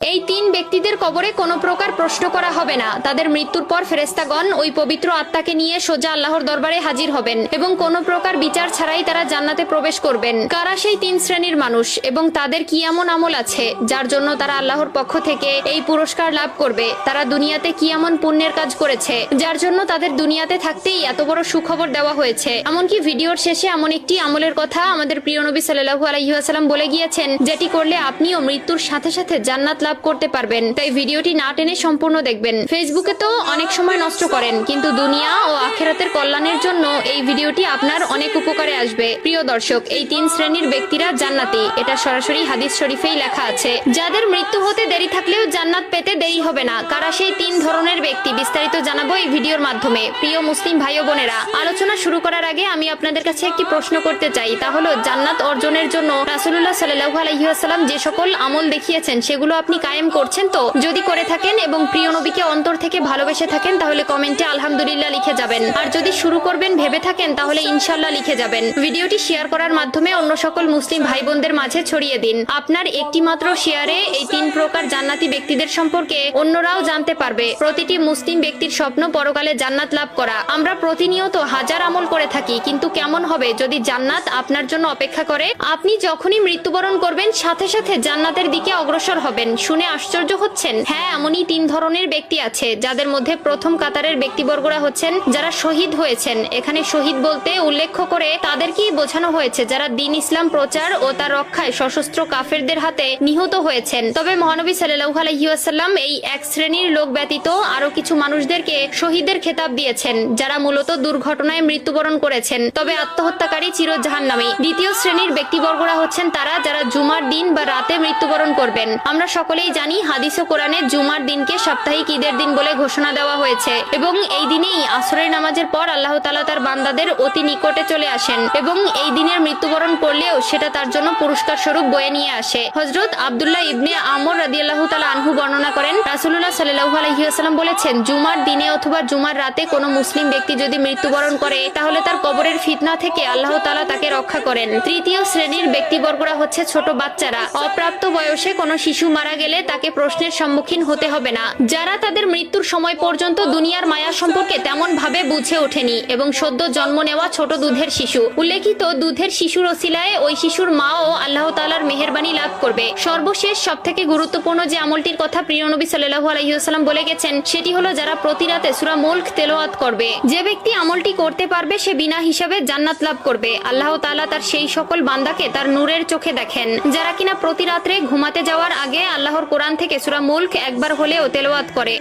এই তিন ব্যক্তিদের কবরে কোনো প্রকার প্রশ্ন করা হবে না। তাদের মৃত্যুর পর ফেরেশতাগণ ওই পবিত্র আত্মাকে নিয়ে সোজা আল্লাহর দরবারে হাজির হবেন এবং কোনো প্রকার বিচার ছাড়াই তারা জান্নাতে প্রবেশ করবেন। কারা সেই তিন শ্রেণীর মানুষ এবং তাদের কি এমন আমল আছে যার জন্য তারা আল্লাহর পক্ষ থেকে এই পুরস্কার লাভ করবে? তারা দুনিয়াতে কি এমন পুণ্যের কাজ করেছে যার জন্য তাদের দুনিয়াতে থাকতেই এত বড় সুখবর দেওয়া হয়েছে? এমনকি ভিডিওর শেষে এমন একটি আমলের কথা আমাদের প্রিয় নবী সাল্লাল্লাহু আলাইহি ওয়াসাল্লাম বলে গিয়েছেন, যেটি করলে আপনিও মৃত্যুর সাথে সাথে জান্নাত লাভ করতে পারবেন। তাই ভিডিওটি না টেনে সম্পূর্ণ দেখবেন। ফেসবুকে তো অনেক সময় নষ্ট করেন, কিন্তু দুনিয়া ও আখিরাতের কল্যাণের জন্য এই ভিডিওটি আপনার অনেক উপকারে আসবে। প্রিয় দর্শক, এই তিন শ্রেণীর ব্যক্তিরা জান্নাতি, এটা সরাসরি হাদিস শরীফেই লেখা আছে। যাদের মৃত্যু হতে দেরি থাকলেও জান্নাত পেতে দেরি হবে না। কারা সেই তিন ধরনের ব্যক্তি বিস্তারিত জানাবো এই ভিডিওর মাধ্যমে। প্রিয় মুসলিম ভাই ও বোনেরা, আলোচনা শুরু করার আগে আমি আপনাদের কাছে একটি প্রশ্ন করতে চাই, তা হলো জান্নাত অর্জনের জন্য রাসূলুল্লাহ সাল্লাল্লাহু আলাইহি ওয়াসাল্লাম যে সকল আমল দেখিয়েছেন সেগুলো আপনি কায়েম করছেন তো? যদি করে থাকেন এবং প্রিয় নবীকে অন্তর থেকে ভালোবেসে থাকেন তাহলে কমেন্টে আলহামদুলিল্লাহ লিখে যাবেন। আর যদি শুরু করবেন ভেবে থাকেন তাহলে ইনশাআল্লাহ লিখে যাবেন। ভিডিওটি শেয়ার করার মাধ্যমে অন্য সকল মুসলিম ভাই বোনদের মাঝে ছড়িয়ে দিন। আপনার একটি মাত্র শেয়ারে এই তিন প্রকার জান্নাতি ব্যক্তিদের সম্পর্কে অন্যরাও জানতে পারবে। প্রতিটি মুসলিম ব্যক্তির স্বপ্ন পরকালে জান্নাত লাভ করা। আমরা প্রতিনিয়ত হাজার আমল করে থাকি, কিন্তু কেমন হবে যদি জান্নাত আপনার জন্য অপেক্ষা করে? আপনি যখনই মৃত্যুবরণ করবেন সাথে সাথে জান্নাতের দিকে অগ্রসর হবেন। শুনে আশ্চর্য হচ্ছেন? হ্যাঁ, এমনই তিন ধরনের ব্যক্তি আছে, যাদের মধ্যে প্রথম কাতারের ব্যক্তিবর্গরা হচ্ছেন যারা শহীদ হয়েছেন। এখানে শহীদ বলতে উল্লেখ করে তাদেরকেই বোঝানো হয়েছে যারা দ্বীন ইসলাম প্রচার ও তার রক্ষায় সশস্ত্র কাফেরদের হাতে নিহত হয়েছেন। তবে মহানবী সাল্লাল্লাহু আলাইহি ওয়াসাল্লাম এই এক শ্রেণীর লোক ব্যতীত আরো কিছু মানুষদেরকে শহীদের খেতাব দিয়েছেন, যারা মূলত দুর্ঘটনায় মৃত্যুবরণ করেছেন, তবে আত্মহত্যাকারী চির জাহান্নামী। দ্বিতীয় শ্রেণীর ব্যক্তিবর্গরা হচ্ছেন তারা যারা জুমার দিন বা রাতে মৃত্যুবরণ করবেন। আমরা সকলেই জানি হাদিস ও কোরআনে জুমার দিনকে সাপ্তাহিক ঈদের দিন বলে ঘোষণা দেওয়া হয়েছে এবং এই দিনেই আসরের নামাজের পর আল্লাহ তাআলা তার বান্দাদের অতি নিকটে চলে আসেন এবং এই দিনের মৃত্যুবরণ করলেও সেটা তার জন্য পুরস্কার স্বরূপ বয়ে নিয়ে আসে। হযরত আব্দুল্লাহ ইবনে আমর রাদিয়াল্লাহু তাআলা আনহু বর্ণনা করেন, রাসূলুল্লাহ সাল্লাল্লাহু আলাইহি ওয়াসাল্লাম বলেছেন, জুমার দিনে অথবা জুমার রাতে কোনো মুসলিম ব্যক্তি যদি মৃত্যুবরণ করে তাহলে তার কবরের ফিতনা থেকে আল্লাহ তাআলা তাকে রক্ষা করেন। তৃতীয় শ্রেণীর ব্যক্তিবর্গরা হচ্ছে ছোট বাচ্চারা। অপ্রাপ্ত বয়সে কোনো শিশু মারা গেলে তাকে প্রশ্নের সম্মুখীন হতে হবে না, যারা তাদের মৃত্যুর সময় পর্যন্ত দুনিয়ার মায়া সম্পর্কে তেমন ভাবে বুঝে ওঠেনি এবং সদ্য জন্ম নেওয়া ছোট দুধের শিশু। উল্লেখিত দুধের শিশুর ওসিলায় ওই শিশুর মাও আল্লাহ তাআলার মেহেরবানি লাভ করবে। সর্বশেষ সবথেকে গুরুত্বপূর্ণ যে আমলটির কথা প্রিয় নবী সাল্লাল্লাহু আলাইহি ওয়াসাল্লাম বলে গেছেন সেটি হলো যারা প্রতি রাতে সূরা মুলক তেলাওয়াত করবে। যে ব্যক্তি আমলটি করতে পারবে সে বিনা হিসাবে জান্নাত লাভ করবে। আল্লাহ তাআলা তার সেই সকল বান্দাকে তার নূরের চোখে দেখেন যারা কিনা প্রতি রাত্রে ঘুমাতে যাওয়ার আগে আল্লাহর কোরআন থেকে সূরা মুলক একবার হলেও তেলাওয়াত করে।